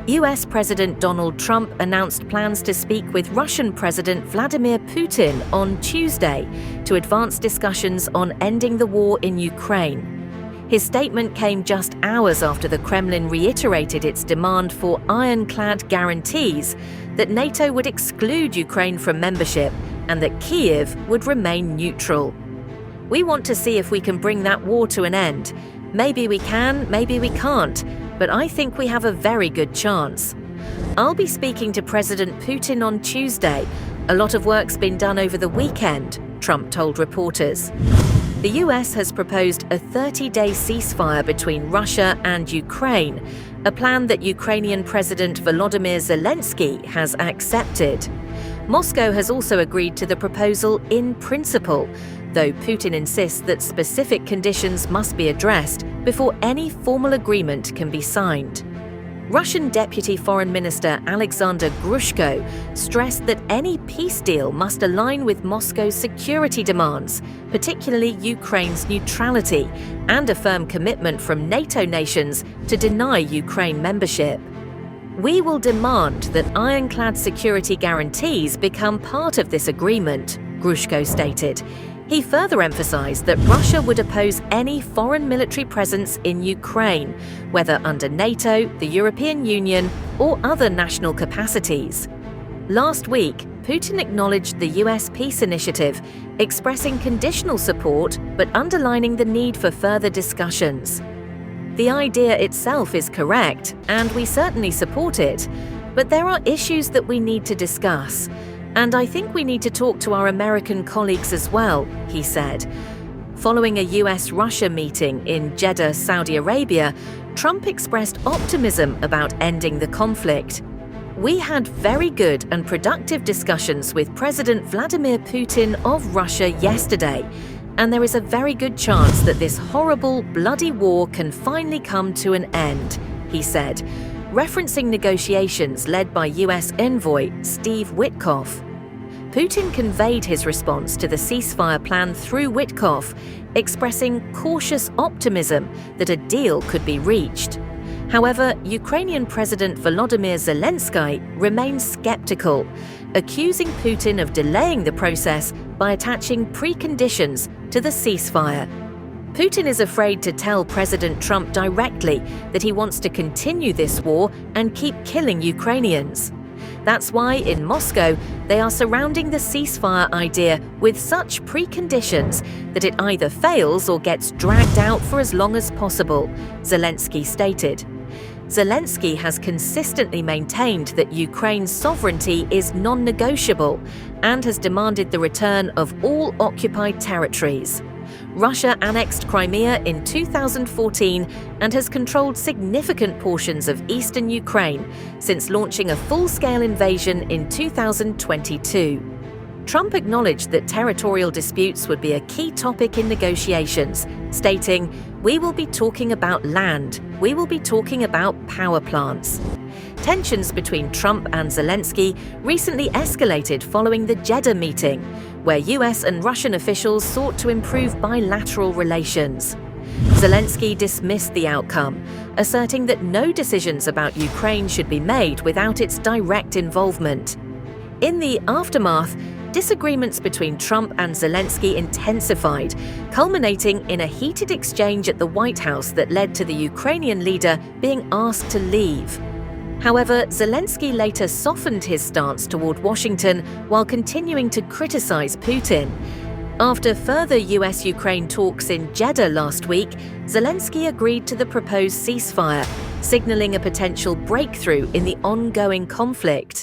US President Donald Trump announced plans to speak with Russian President Vladimir Putin on Tuesday to advance discussions on ending the war in Ukraine. His statement came just hours after the Kremlin reiterated its demand for ironclad guarantees that NATO would exclude Ukraine from membership and that Kyiv would remain neutral. "We want to see if we can bring that war to an end. Maybe we can, maybe we can't, but I think we have a very good chance. I'll be speaking to President Putin on Tuesday. A lot of work's been done over the weekend," Trump told reporters. The US has proposed a 30-day ceasefire between Russia and Ukraine, a plan that Ukrainian President Volodymyr Zelensky has accepted. Moscow has also agreed to the proposal in principle, though Putin insists that specific conditions must be addressed before any formal agreement can be signed. Russian Deputy Foreign Minister Alexander Grushko stressed that any peace deal must align with Moscow's security demands, particularly Ukraine's neutrality, and a firm commitment from NATO nations to deny Ukraine membership. "We will demand that ironclad security guarantees become part of this agreement," Grushko stated. He further emphasized that Russia would oppose any foreign military presence in Ukraine, whether under NATO, the European Union, or other national capacities. Last week, Putin acknowledged the US peace initiative, expressing conditional support but underlining the need for further discussions. "The idea itself is correct, and we certainly support it, but there are issues that we need to discuss. And I think we need to talk to our American colleagues as well," he said. Following a US-Russia meeting in Jeddah, Saudi Arabia, Trump expressed optimism about ending the conflict. "We had very good and productive discussions with President Vladimir Putin of Russia yesterday, and there is a very good chance that this horrible, bloody war can finally come to an end," he said, referencing negotiations led by US envoy Steve Witkoff. Putin conveyed his response to the ceasefire plan through Witkoff, expressing cautious optimism that a deal could be reached. However, Ukrainian President Volodymyr Zelensky remains skeptical, accusing Putin of delaying the process by attaching preconditions to the ceasefire. Putin is afraid to tell President Trump directly that he wants to continue this war and keep killing Ukrainians. That's why, in Moscow, they are surrounding the ceasefire idea with such preconditions that it either fails or gets dragged out for as long as possible, Zelensky stated. Zelensky has consistently maintained that Ukraine's sovereignty is non-negotiable and has demanded the return of all occupied territories. Russia annexed Crimea in 2014 and has controlled significant portions of eastern Ukraine since launching a full-scale invasion in 2022. Trump acknowledged that territorial disputes would be a key topic in negotiations, stating, "We will be talking about land, we will be talking about power plants." Tensions between Trump and Zelensky recently escalated following the Jeddah meeting, where US and Russian officials sought to improve bilateral relations. Zelensky dismissed the outcome, asserting that no decisions about Ukraine should be made without its direct involvement. In the aftermath, disagreements between Trump and Zelensky intensified, culminating in a heated exchange at the White House that led to the Ukrainian leader being asked to leave. However, Zelensky later softened his stance toward Washington while continuing to criticize Putin. After further US-Ukraine talks in Jeddah last week, Zelensky agreed to the proposed ceasefire, signaling a potential breakthrough in the ongoing conflict.